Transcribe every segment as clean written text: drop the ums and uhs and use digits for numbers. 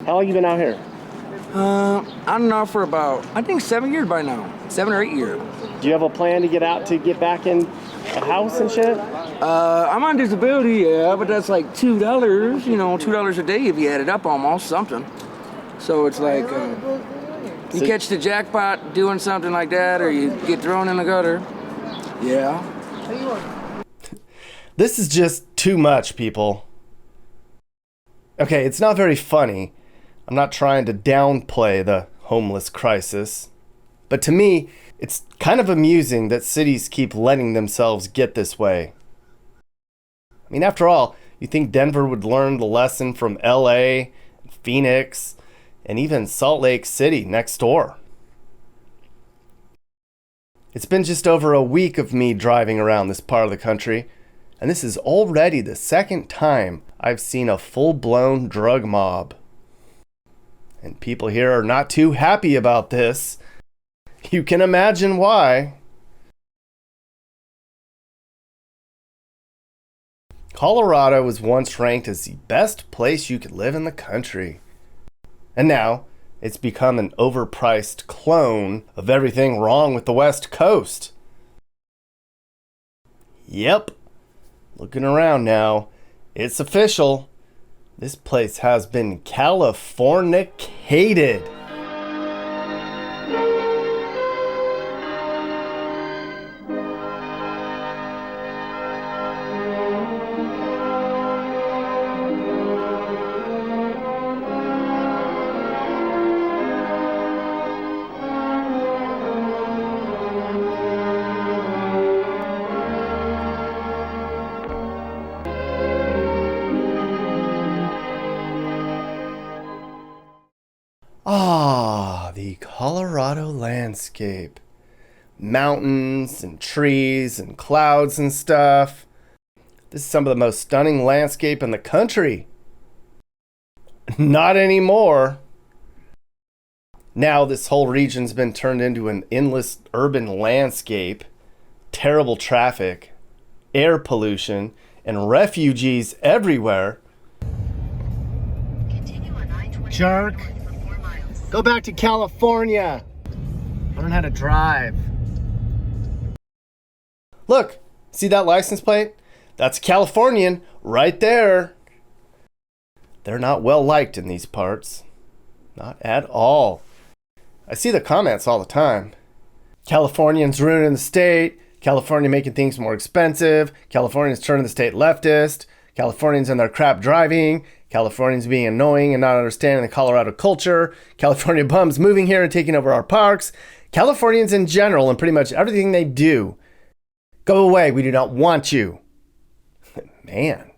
How long you been out here? I don't know, for about, I think 7 years by now. 7 or 8 years. Do you have a plan to get out to get back in a house and shit? I'm on disability, yeah, but that's like $2, $2 a day if you add it up, almost something. So it's like, you catch the jackpot doing something like that, or you get thrown in the gutter. Yeah. This is just too much, people. Okay, it's not very funny. I'm not trying to downplay the homeless crisis. But to me, it's kind of amusing that cities keep letting themselves get this way. I mean, after all, you think Denver would learn the lesson from LA, Phoenix, and even Salt Lake City next door. It's been just over a week of me driving around this part of the country, and this is already the second time I've seen a full-blown drug mob. And people here are not too happy about this. You can imagine why. Colorado was once ranked as the best place you could live in the country. And now, it's become an overpriced clone of everything wrong with the West Coast. Yep. Looking around now, it's official. This place has been Californicated. Ah, the Colorado landscape. Mountains and trees and clouds and stuff. This is some of the most stunning landscape in the country. Not anymore. Now this whole region's been turned into an endless urban landscape, terrible traffic, air pollution, and refugees everywhere. Jerk. Go back to California. Learn how to drive. Look, see that license plate? That's Californian right there. They're not well liked in these parts. Not at all. I see the comments all the time. Californians ruining the state. California making things more expensive. Californians turning the state leftist. Californians and their crap driving. Californians being annoying and not understanding the Colorado culture. California bums moving here and taking over our parks. Californians in general and pretty much everything they do. Go away, we do not want you. Man.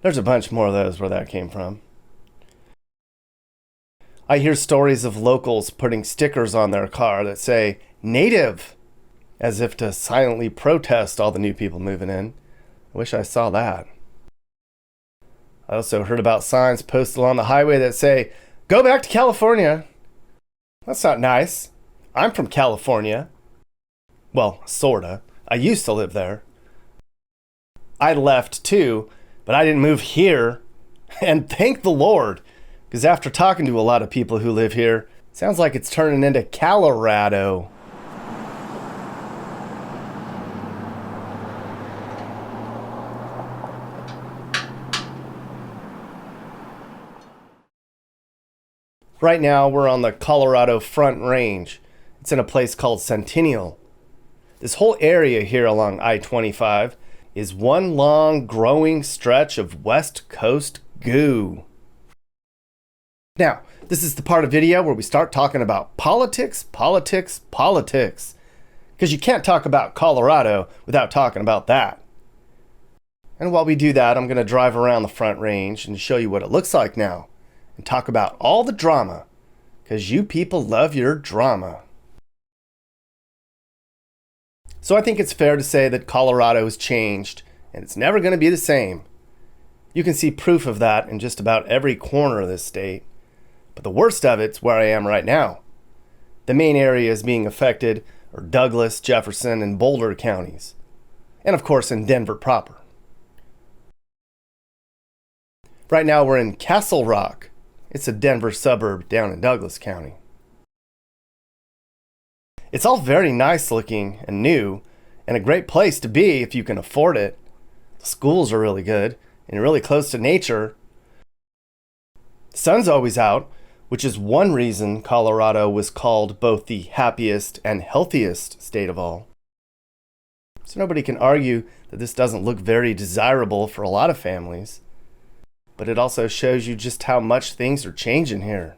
There's a bunch more of those where that came from. I hear stories of locals putting stickers on their car that say, "Native," as if to silently protest all the new people moving in. I wish I saw that. I also heard about signs posted along the highway that say, "Go back to California." That's not nice. I'm from California. Well, sorta. I used to live there. I left too, but I didn't move here. And thank the Lord, because after talking to a lot of people who live here, it sounds like it's turning into Colorado. Right now, we're on the Colorado Front Range. It's in a place called Centennial. This whole area here along I-25 is one long growing stretch of West Coast goo. Now, this is the part of video where we start talking about politics. Because you can't talk about Colorado without talking about that. And while we do that, I'm going to drive around the Front Range and show you what it looks like now. And talk about all the drama, because you people love your drama. So I think it's fair to say that Colorado has changed, and it's never going to be the same. You can see proof of that in just about every corner of this state. But the worst of it's where I am right now. The main areas being affected are Douglas, Jefferson, and Boulder counties. And of course in Denver proper. Right now we're in Castle Rock, It's a Denver suburb down in Douglas County. It's all very nice looking and new, and a great place to be if you can afford it. The schools are really good and really close to nature. The sun's always out, which is one reason Colorado was called both the happiest and healthiest state of all. So nobody can argue that this doesn't look very desirable for a lot of families, but it also shows you just how much things are changing here.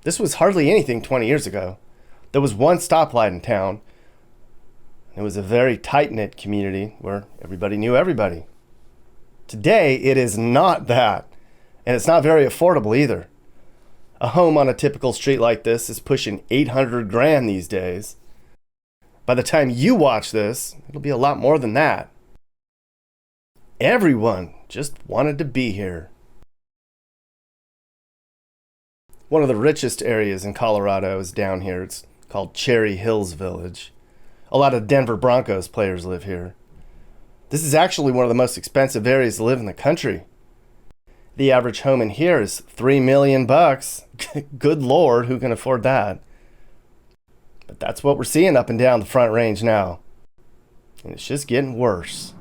This was hardly anything 20 years ago. There was one stoplight in town. It was a very tight-knit community where everybody knew everybody. Today, it is not that, and it's not very affordable either. A home on a typical street like this is pushing $800,000 these days. By the time you watch this, it'll be a lot more than that. Everyone just wanted to be here. One of the richest areas in Colorado is down here. It's called Cherry Hills Village. A lot of Denver Broncos players live here. This is actually one of the most expensive areas to live in the country. The average home in here is $3 million. Good Lord, who can afford that? But that's what we're seeing up and down the Front Range now. And it's just getting worse.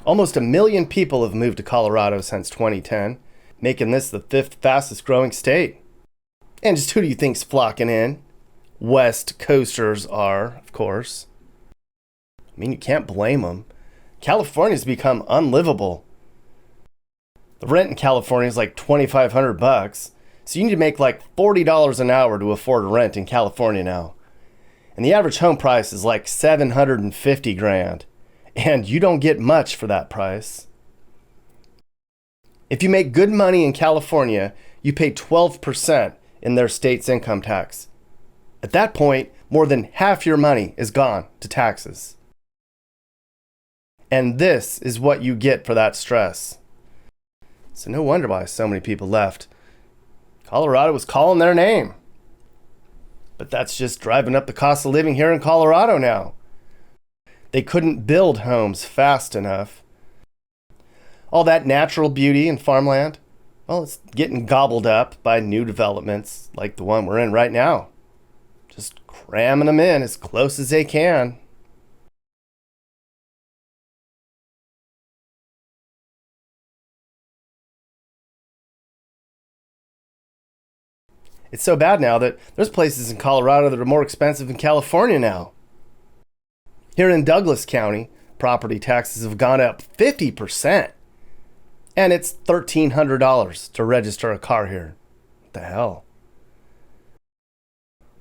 Almost 1 million people have moved to Colorado since 2010, making this the 5th fastest growing state. And just who do you think's flocking in? West Coasters are, of course. I mean, you can't blame them. California's become unlivable. The rent in California is like $2,500, so you need to make like $40 an hour to afford rent in California now. And the average home price is like $750,000. And you don't get much for that price. If you make good money in California, you pay 12% in their state's income tax. At that point, more than half your money is gone to taxes. And this is what you get for that stress. So no wonder why so many people left. Colorado was calling their name. But that's just driving up the cost of living here in Colorado now. They couldn't build homes fast enough. All that natural beauty and farmland, well, it's getting gobbled up by new developments like the one we're in right now. Just cramming them in as close as they can. It's so bad now that there's places in Colorado that are more expensive than California now. Here in Douglas County, property taxes have gone up 50%. And it's $1,300 to register a car here. What the hell?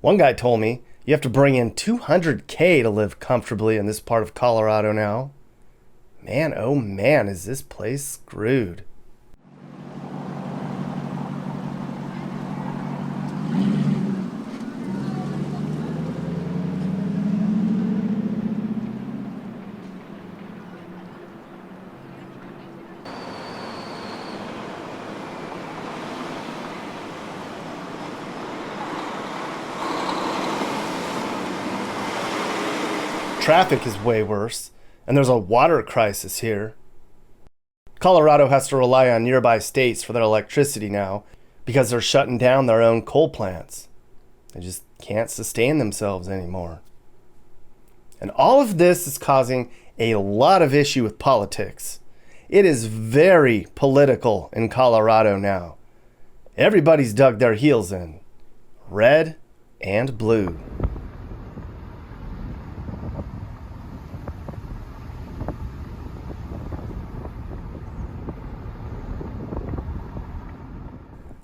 One guy told me you have to bring in $200K to live comfortably in this part of Colorado now. Man, oh man, is this place screwed. Traffic is way worse, and there's a water crisis here. Colorado has to rely on nearby states for their electricity now because they're shutting down their own coal plants. They just can't sustain themselves anymore. And all of this is causing a lot of issue with politics. It is very political in Colorado now. Everybody's dug their heels in, red and blue.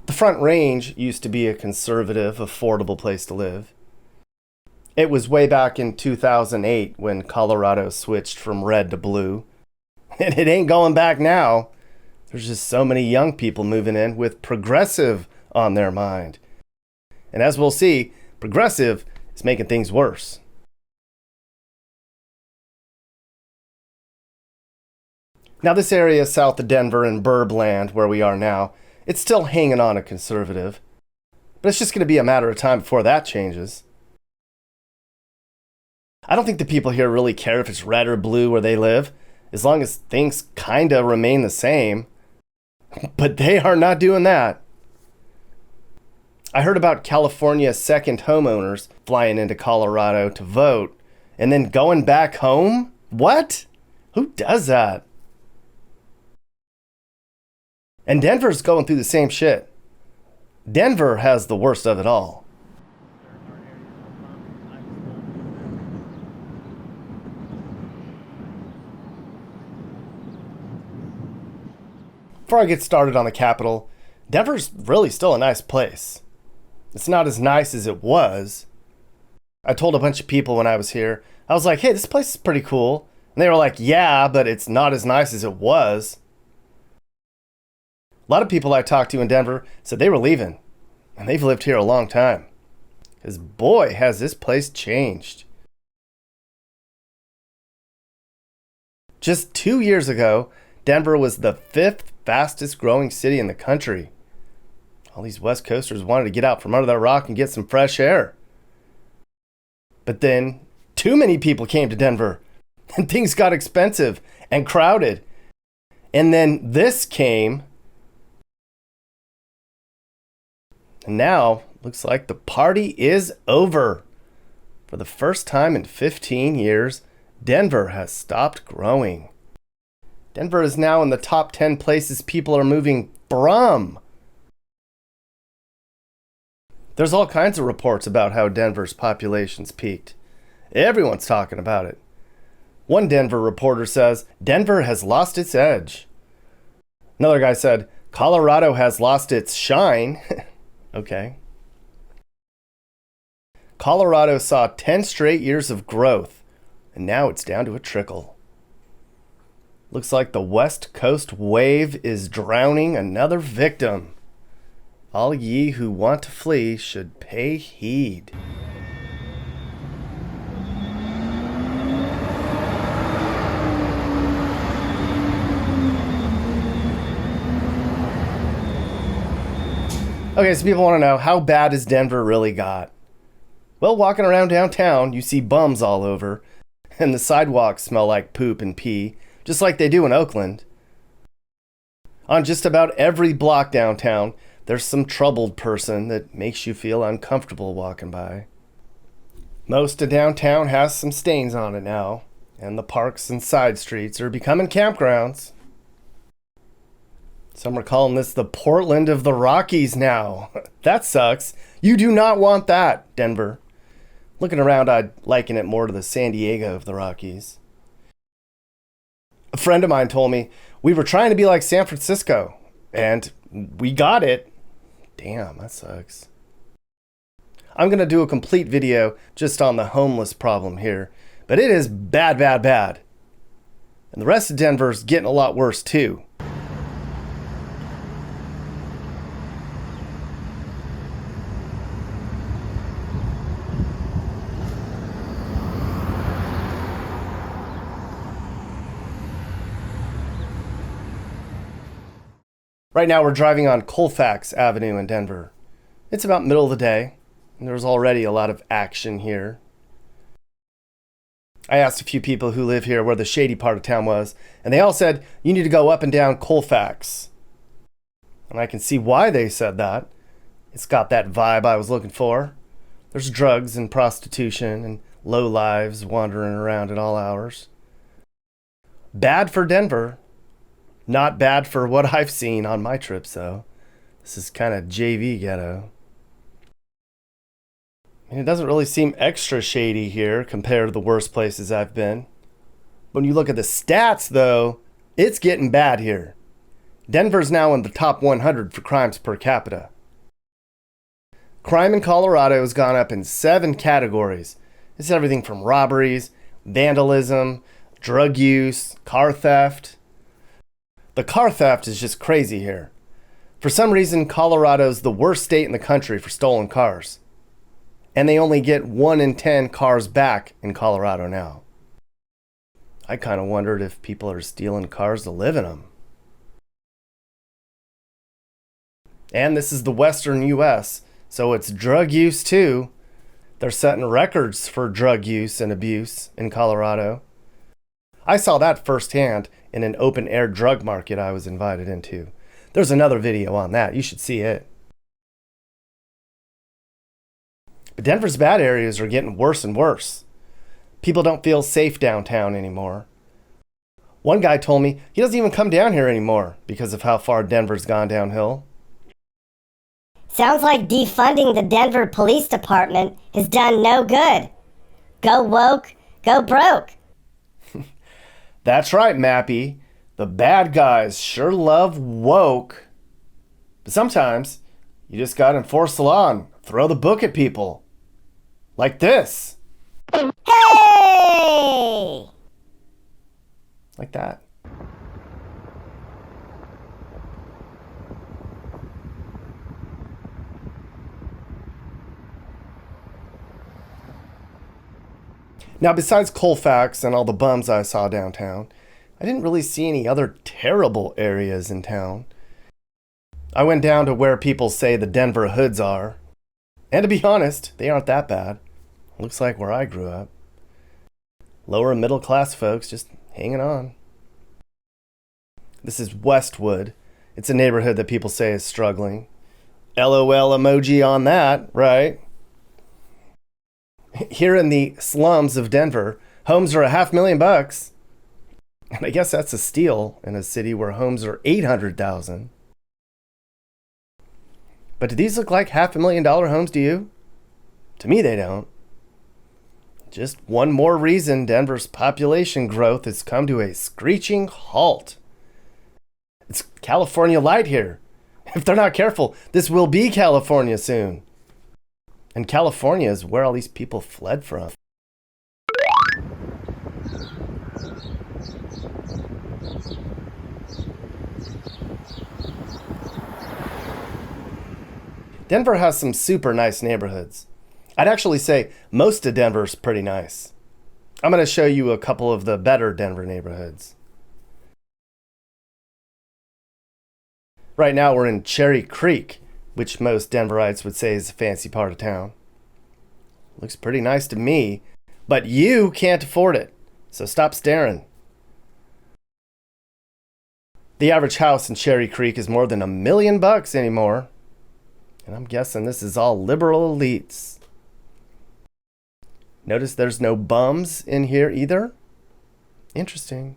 The Front Range used to be a conservative, affordable place to live. It was way back in 2008 when Colorado switched from red to blue. And it ain't going back now. There's just so many young people moving in with progressive on their mind. And as we'll see, progressive is making things worse. Now this area south of Denver and Burbland, where we are now, it's still hanging on a conservative. But it's just going to be a matter of time before that changes. I don't think the people here really care if it's red or blue where they live, as long as things kinda remain the same. But they are not doing that. I heard about California's second homeowners flying into Colorado to vote and then going back home? What? Who does that? And Denver's going through the same shit. Denver has the worst of it all. Before I get started on the Capitol, Denver's really still a nice place. It's not as nice as it was. I told a bunch of people when I was here, I was like, hey, this place is pretty cool. And they were like, yeah, but it's not as nice as it was. A lot of people I talked to in Denver said they were leaving. And they've lived here a long time. Because boy, has this place changed. Just 2 years ago, Denver was the 5th fastest growing city in the country. All these West Coasters wanted to get out from under that rock and get some fresh air. But then, too many people came to Denver, and things got expensive and crowded. And then this came, and now, looks like the party is over. For the first time in 15 years, Denver has stopped growing. Denver is now in the top 10 places people are moving from. There's all kinds of reports about how Denver's population's peaked. Everyone's talking about it. One Denver reporter says, Denver has lost its edge. Another guy said, Colorado has lost its shine. Okay. Colorado saw 10 straight years of growth, and now it's down to a trickle. Looks like the West Coast wave is drowning another victim. All ye who want to flee should pay heed. Okay, so people want to know, how bad has Denver really got? Well, walking around downtown, you see bums all over, and the sidewalks smell like poop and pee, just like they do in Oakland. On just about every block downtown, there's some troubled person that makes you feel uncomfortable walking by. Most of downtown has some stains on it now, and the parks and side streets are becoming campgrounds. Some are calling this the Portland of the Rockies now. That sucks. You do not want that, Denver. Looking around, I'd liken it more to the San Diego of the Rockies. A friend of mine told me we were trying to be like San Francisco, and we got it. Damn, that sucks. I'm going to do a complete video just on the homeless problem here, but it is bad, bad, bad. And the rest of Denver's getting a lot worse too. Right now we're driving on Colfax Avenue in Denver. It's about middle of the day, and there's already a lot of action here. I asked a few people who live here where the shady part of town was, and they all said, you need to go up and down Colfax. And I can see why they said that. It's got that vibe I was looking for. There's drugs and prostitution and lowlives wandering around at all hours. Bad for Denver. Not bad for what I've seen on my trips, though. This is kind of JV ghetto. And it doesn't really seem extra shady here compared to the worst places I've been. When you look at the stats, though, it's getting bad here. Denver's now in the top 100 for crimes per capita. Crime in Colorado has gone up in 7 categories. It's everything from robberies, vandalism, drug use, car theft. The car theft is just crazy here. For some reason, Colorado's the worst state in the country for stolen cars. And they only get 1 in 10 cars back in Colorado now. I kind of wondered if people are stealing cars to live in them. And this is the western U.S., so it's drug use too. They're setting records for drug use and abuse in Colorado. I saw that firsthand in an open-air drug market I was invited into. There's another video on that. You should see it. But Denver's bad areas are getting worse and worse. People don't feel safe downtown anymore. One guy told me he doesn't even come down here anymore because of how far Denver's gone downhill. Sounds like defunding the Denver Police Department has done no good. Go woke, go broke. That's right, Mappy. The bad guys sure love woke. But sometimes you just gotta enforce the law and throw the book at people. Like this. Hey! Like that. Now, besides Colfax and all the bums I saw downtown, I didn't really see any other terrible areas in town. I went down to where people say the Denver hoods are. And to be honest, they aren't that bad. Looks like where I grew up. Lower middle class folks just hanging on. This is Westwood. It's a neighborhood that people say is struggling. LOL emoji on that, right? Here in the slums of Denver, homes are $500,000. And I guess that's a steal in a city where homes are $800,000. But do these look like $500,000 homes to you? To me, they don't. Just one more reason Denver's population growth has come to a screeching halt. It's California light here. If they're not careful, this will be California soon. And California is where all these people fled from. Denver has some super nice neighborhoods. I'd actually say most of Denver's pretty nice. I'm going to show you a couple of the better Denver neighborhoods. Right now we're in Cherry Creek, which most Denverites would say is a fancy part of town. Looks pretty nice to me, but you can't afford it, so stop staring. The average house in Cherry Creek is more than $1 million anymore, and I'm guessing this is all liberal elites. Notice there's no bums in here either. Interesting.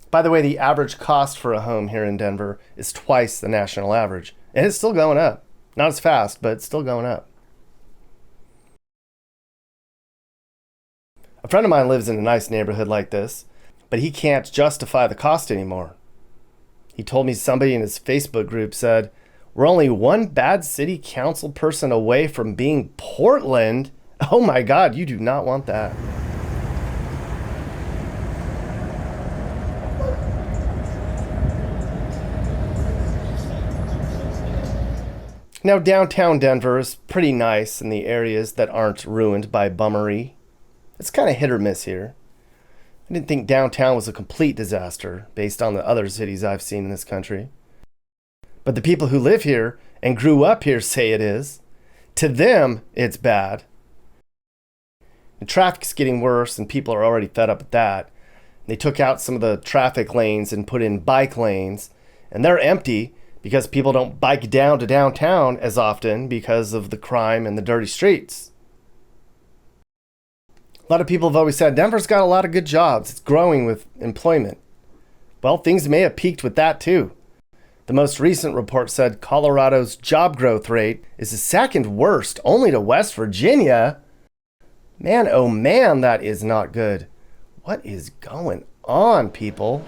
By the way, the average cost for a home here in Denver is twice the national average. And it's still going up. Not as fast, but it's still going up. A friend of mine lives in a nice neighborhood like this, but he can't justify the cost anymore. He told me somebody in his Facebook group said, "We're only one bad city council person away from being Portland." Oh my God, you do not want that. Now, downtown Denver is pretty nice in the areas that aren't ruined by bummery. It's kind of hit or miss here. I didn't think downtown was a complete disaster based on the other cities I've seen in this country. But the people who live here and grew up here say it is. To them, it's bad. The traffic's getting worse and people are already fed up with that. They took out some of the traffic lanes and put in bike lanes, and they're empty because people don't bike down to downtown as often because of the crime and the dirty streets. A lot of people have always said Denver's got a lot of good jobs. It's growing with employment. Well, things may have peaked with that too. The most recent report said Colorado's job growth rate is the second worst, only to West Virginia. Man, oh man, that is not good. What is going on, people?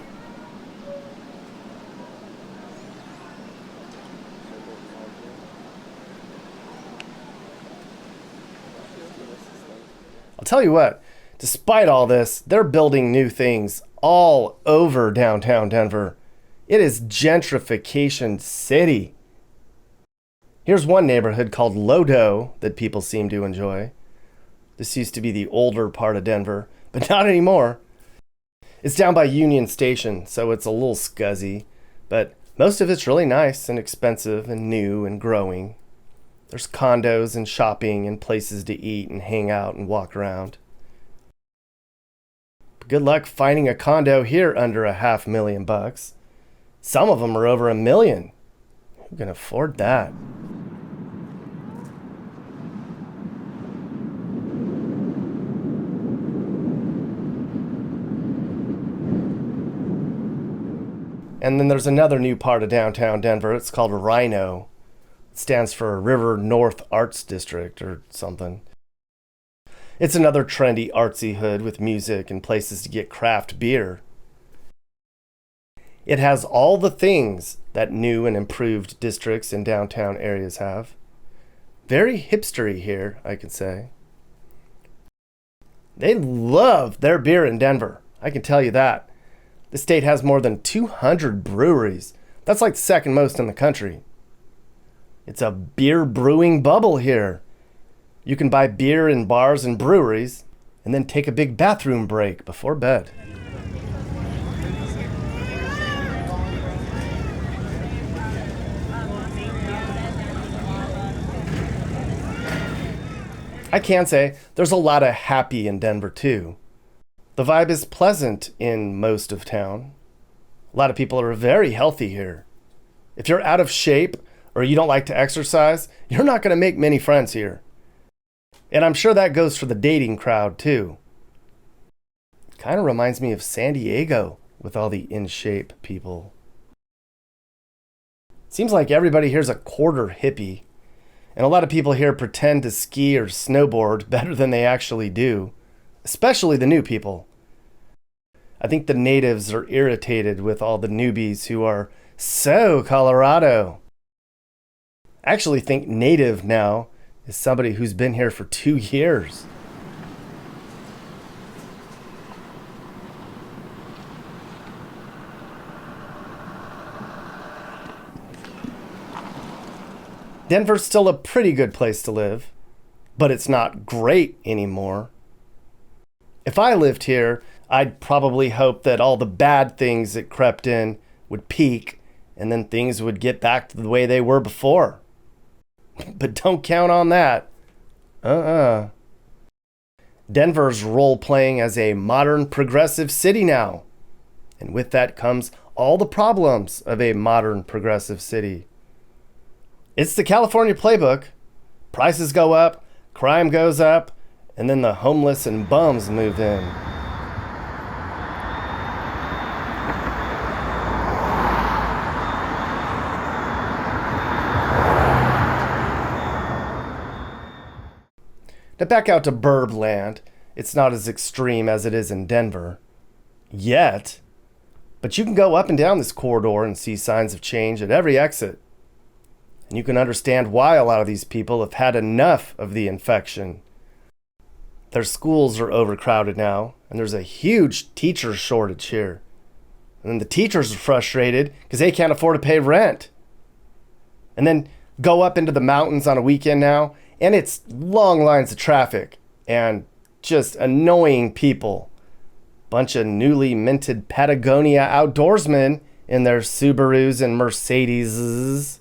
I'll tell you what, despite all this, they're building new things all over downtown Denver. It is gentrification city. Here's one neighborhood called Lodo that people seem to enjoy. This used to be the older part of Denver, but not anymore. It's down by Union Station, so it's a little scuzzy, but most of it's really nice and expensive and new and growing. There's condos and shopping and places to eat and hang out and walk around. But good luck finding a condo here under $500,000. Some of them are over $1 million. Who can afford that? And then there's another new part of downtown Denver. It's called RiNo. It stands for River North Arts District or something. It's another trendy artsy hood with music and places to get craft beer. It has all the things that new and improved districts in downtown areas have. Very hipstery here, I can say. They love their beer in Denver. I can tell you that. The state has more than 200 breweries. That's like the second most in the country. It's a beer brewing bubble here. You can buy beer in bars and breweries and then take a big bathroom break before bed. I can say there's a lot of happy in Denver too. The vibe is pleasant in most of town. A lot of people are very healthy here. If you're out of shape or you don't like to exercise, you're not going to make many friends here. And I'm sure that goes for the dating crowd too. Kind of reminds me of San Diego with all the in-shape people. Seems like everybody here's a quarter hippie. And a lot of people here pretend to ski or snowboard better than they actually do. Especially the new people. I think the natives are irritated with all the newbies who are so Colorado. I actually think native now is somebody who's been here for 2 years. Denver's still a pretty good place to live, but it's not great anymore. If I lived here, I'd probably hope that all the bad things that crept in would peak and then things would get back to the way they were before. But don't count on that. Denver's role-playing as a modern progressive city now. And with that comes all the problems of a modern progressive city. It's the California playbook. Prices go up, crime goes up, and then the homeless and bums move in. Now back out to Burbland. It's not as extreme as it is in Denver. Yet. But you can go up and down this corridor and see signs of change at every exit. And you can understand why a lot of these people have had enough of the infection. Their schools are overcrowded now, and there's a huge teacher shortage here. And then the teachers are frustrated because they can't afford to pay rent. And then go up into the mountains on a weekend now, and it's long lines of traffic and just annoying people. Bunch of newly minted Patagonia outdoorsmen in their Subarus and Mercedeses.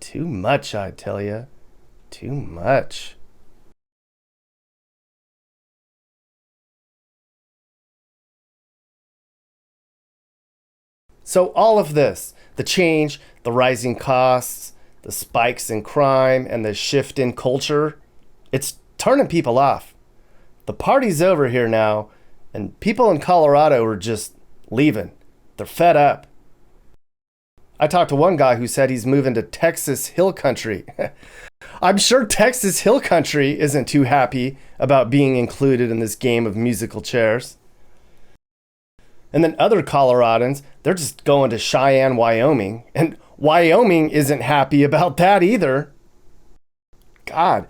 Too much, I tell you. Too much. So all of this, the change, the rising costs, the spikes in crime, and the shift in culture, it's turning people off. The party's over here now, and people in Colorado are just leaving. They're fed up. I talked to one guy who said he's moving to Texas Hill Country. I'm sure Texas Hill Country isn't too happy about being included in this game of musical chairs. And then other Coloradans, they're just going to Cheyenne, Wyoming. And Wyoming isn't happy about that either. God,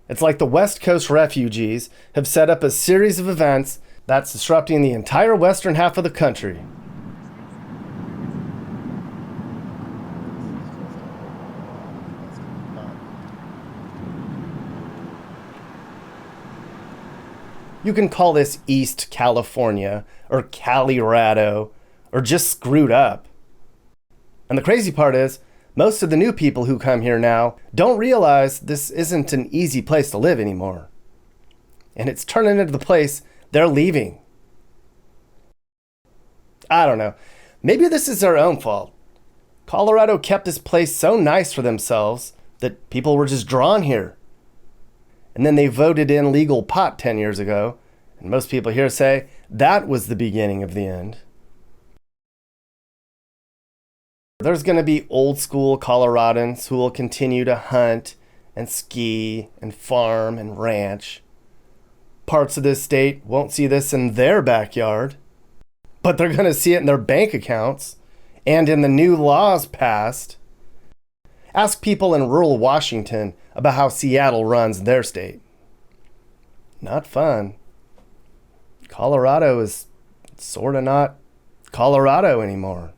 it's like the West Coast refugees have set up a series of events that's disrupting the entire western half of the country. You can call this East California or Colorado or just screwed up. And the crazy part is, Most of the new people who come here now don't realize this isn't an easy place to live anymore. And it's turning into the place they're leaving. I don't know. Maybe this is their own fault. Colorado kept this place so nice for themselves that people were just drawn here. And then they voted in legal pot 10 years ago. And most people here say that was the beginning of the end. There's going to be old school Coloradans who will continue to hunt and ski and farm and ranch. Parts of this state won't see this in their backyard, but they're going to see it in their bank accounts and in the new laws passed. Ask people in rural Washington about how Seattle runs their state. Not fun. Colorado is sort of not Colorado anymore.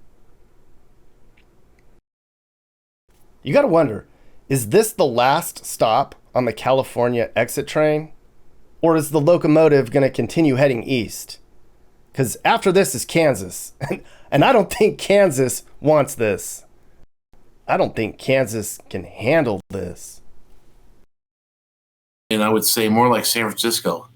You got to wonder, is this the last stop on the California exit train? Or is the locomotive going to continue heading east? Because after this is Kansas. And I don't think Kansas wants this. I don't think Kansas can handle this. And I would say more like San Francisco.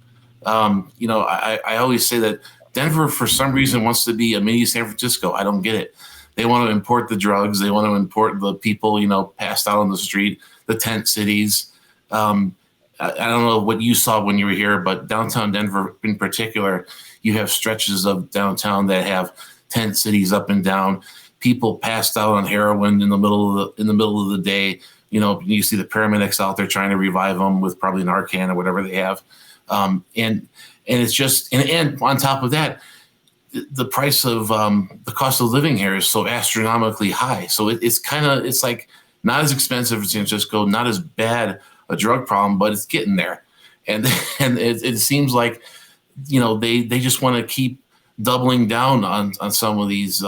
I always say that Denver, for some reason, wants to be a mini San Francisco. I don't get it. They want to import the drugs. They want to import the people, passed out on the street, the tent cities. I don't know what you saw when you were here, but downtown Denver in particular, you have stretches of downtown that have tent cities up and down. People passed out on heroin in the middle of the day. You see the paramedics out there trying to revive them with probably Narcan or whatever they have. And it's just, and on top of that, the price of the cost of living here is so astronomically high. So it's like not as expensive as San Francisco, not as bad a drug problem, but it's getting there. And it seems like, they just want to keep doubling down on some of these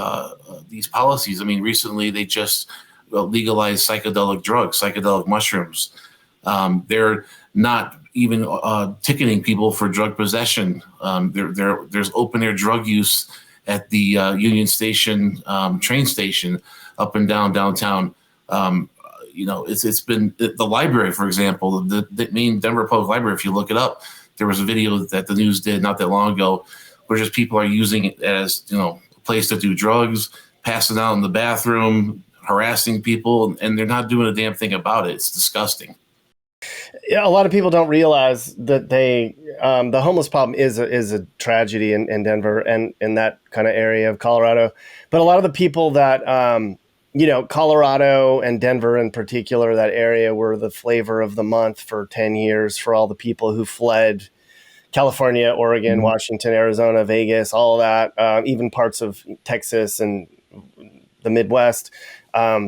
policies. I mean, recently they just legalized psychedelic drugs, psychedelic mushrooms. They're not even ticketing people for drug possession. There's open air drug use at the Union Station train station up and down downtown. It's been the library, for example, the main Denver Public Library. If you look it up, there was a video that the news did not that long ago, where just people are using it as a place to do drugs, passing out in the bathroom, harassing people, and they're not doing a damn thing about it. It's disgusting. Yeah, a lot of people don't realize that the homeless problem is a tragedy in Denver and in that kind of area of Colorado. But a lot of the people that, Colorado and Denver in particular, that area were the flavor of the month for 10 years for all the people who fled California, Oregon, Washington, Arizona, Vegas, all of that, even parts of Texas and the Midwest.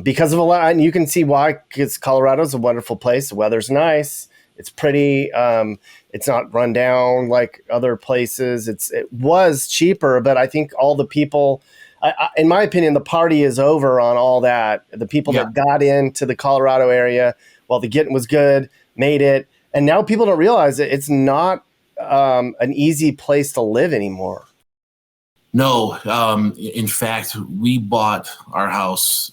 Because of a lot, and you can see why, because Colorado's a wonderful place. The weather's nice. It's pretty. It's not run down like other places. It was cheaper, but I think all the people, in my opinion, the party is over on all that. The people that got into the Colorado area while the getting was good, made it. And now people don't realize that it's not an easy place to live anymore. No, in fact, we bought our house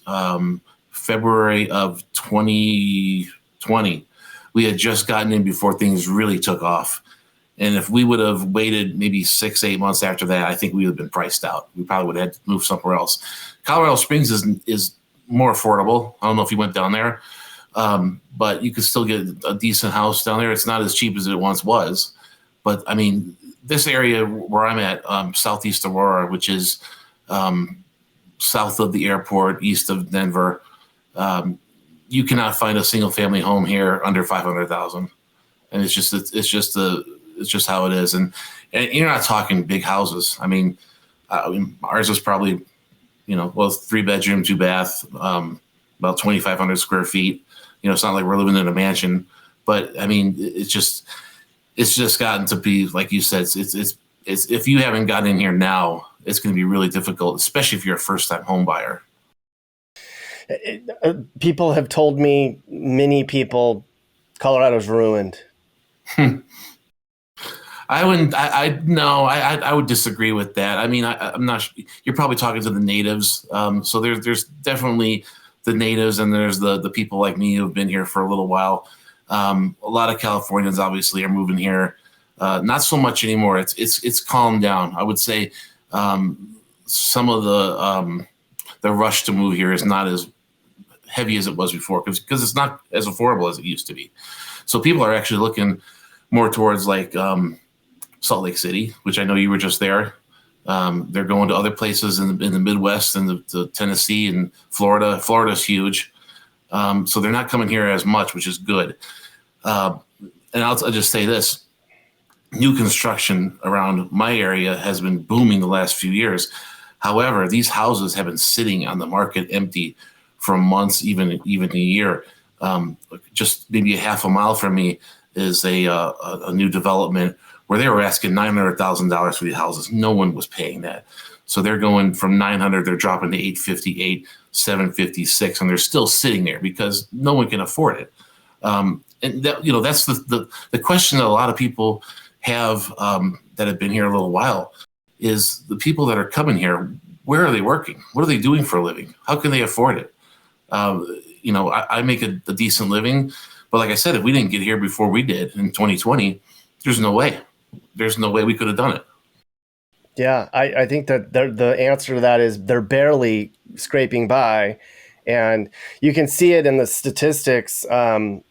February of 2020. We had just gotten in before things really took off. And if we would have waited maybe 6-8 months after that, I think we would have been priced out. We probably would have had to move somewhere else. Colorado Springs is more affordable. I don't know if you went down there, but you could still get a decent house down there. It's not as cheap as it once was. But, I mean, this area where I'm at, Southeast Aurora, which is south of the airport, east of Denver, you cannot find a single family home here under 500,000, and it's just how it is. And you're not talking big houses. I mean, ours was probably 3-bedroom, 2-bath, about 2,500 square feet. It's not like we're living in a mansion, but I mean, it's just gotten to be, like you said, it's if you haven't gotten in here now, it's going to be really difficult, especially if you're a first-time home buyer. People have told me, many people, Colorado's ruined. I wouldn't. I would disagree with that. I mean, I'm not. You're probably talking to the natives. So there's definitely the natives, and there's the people like me who've been here for a little while. A lot of Californians obviously are moving here. Not so much anymore. It's calmed down. I would say some of the rush to move here is not as heavy as it was before because it's not as affordable as it used to be. So people are actually looking more towards like Salt Lake City, which I know you were just there. They're going to other places in the Midwest and the Tennessee and Florida. Florida's huge. So they're not coming here as much, which is good. And I'll just say this. New construction around my area has been booming the last few years. However, these houses have been sitting on the market empty for months, even a year. Just maybe a half a mile from me is a new development where they were asking $900,000 for these houses. No one was paying that. So they're going from 900, they're dropping to 858, 756, and they're still sitting there because no one can afford it. And that, that's the question that a lot of people have that have been here a little while is the people that are coming here, where are they working? What are they doing for a living? How can they afford it? I make a decent living, but like I said, if we didn't get here before we did in 2020, there's no way. There's no way we could have done it. Yeah, I think that the answer to that is they're barely scraping by. And you can see it in the statistics.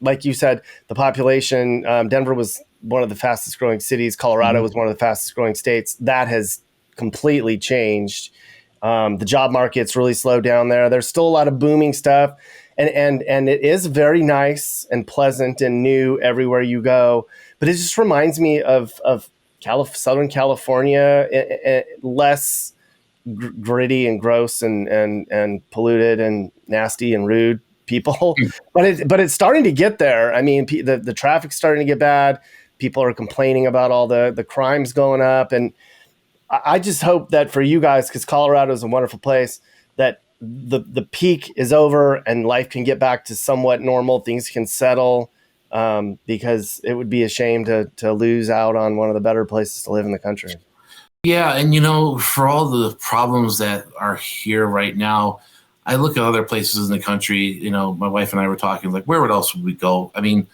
Like you said, the population, Denver was one of the fastest growing cities. Colorado was one of the fastest growing states. That has completely changed. The job market's really slowed down there. There's still a lot of booming stuff. And it is very nice and pleasant and new everywhere you go. But it just reminds me of Southern California, less gritty and gross and polluted and nasty and rude people. But it's starting to get there. I mean, the traffic's starting to get bad. People are complaining about all the crimes going up. And I just hope that for you guys, because Colorado is a wonderful place, that the peak is over and life can get back to somewhat normal. Things can settle, because it would be a shame to lose out on one of the better places to live in the country. Yeah, and for all the problems that are here right now, I look at other places in the country. My wife and I were talking, like, where else would we go? I mean,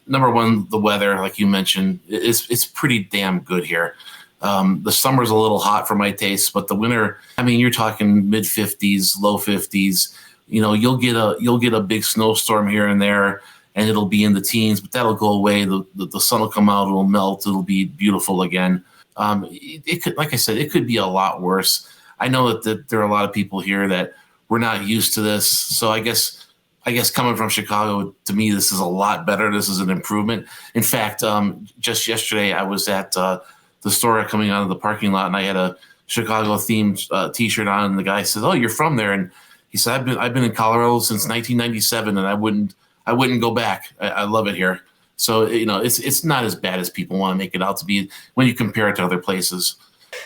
number one, the weather, like you mentioned, it's pretty damn good here. The summer's a little hot for my taste, but the winter, I mean, you're talking mid 50s, low 50s. You'll get a big snowstorm here and there, and it'll be in the teens, but that'll go away. The sun will come out, it'll melt, it'll be beautiful again. It could, like I said, it could be a lot worse. I know that there are a lot of people here that we're not used to this. So I guess coming from Chicago, to me, this is a lot better. This is an improvement. In fact, just yesterday I was at the store coming out of the parking lot, and I had a Chicago themed T-shirt on. And the guy says, "Oh, you're from there?" And he said, "I've been in Colorado since 1997, and I wouldn't go back. I love it here." So it's not as bad as people want to make it out to be when you compare it to other places.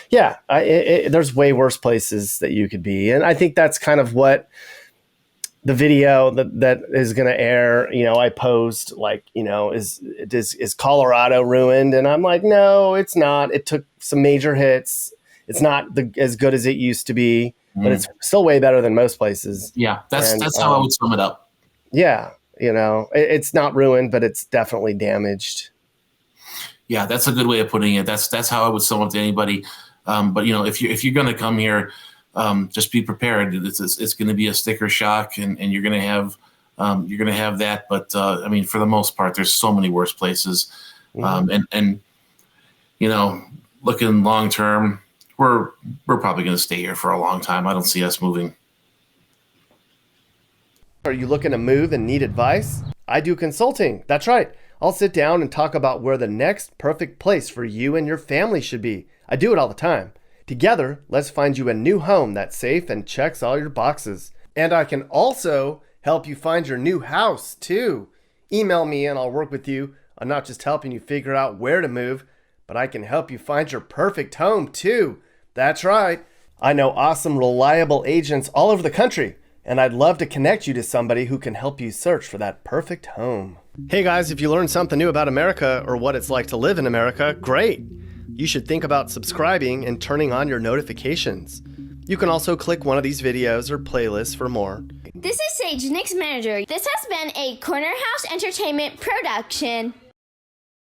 Yeah, there's way worse places that you could be, and I think that's kind of what the video that is going to air. I posed like, is Colorado ruined? And I'm like, no, it's not. It took some major hits. It's not as good as it used to be, but it's still way better than most places. Yeah, that's how I would sum it up. Yeah. It's not ruined, but it's definitely damaged. Yeah, that's a good way of putting it. That's how I would sum up to anybody. But if you're going to come here, just be prepared. It's going to be a sticker shock, and you're going to have that. But I mean, for the most part, there's so many worse places. And looking long term, we're probably going to stay here for a long time. I don't see us moving. Are you looking to move and need advice? I do consulting. That's right. I'll sit down and talk about where the next perfect place for you and your family should be. I do it all the time. Together, let's find you a new home that's safe and checks all your boxes. And I can also help you find your new house, too. Email me and I'll work with you on not just helping you figure out where to move, but I can help you find your perfect home, too. That's right. I know awesome, reliable agents all over the country, and I'd love to connect you to somebody who can help you search for that perfect home. Hey guys, if you learned something new about America or what it's like to live in America, great. You should think about subscribing and turning on your notifications. You can also click one of these videos or playlists for more. This is Sage, Nick's manager. This has been a Corner House Entertainment production.